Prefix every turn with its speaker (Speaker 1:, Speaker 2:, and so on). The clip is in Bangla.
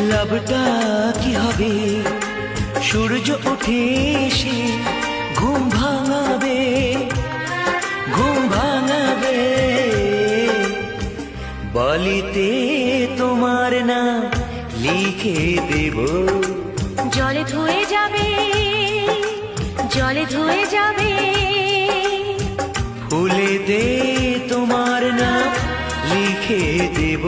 Speaker 1: লাভটা কি হবে? সূর্য উঠে এসে ঘুম ভাঙাবে, ঘুম ভাঙাবে। বালিতে তোমার নাম লিখে দেব।
Speaker 2: জলে ধুয়ে যাবে, জলে ধুয়ে যাবে।
Speaker 1: ফুলেতে তোমার নাম লিখে দেব।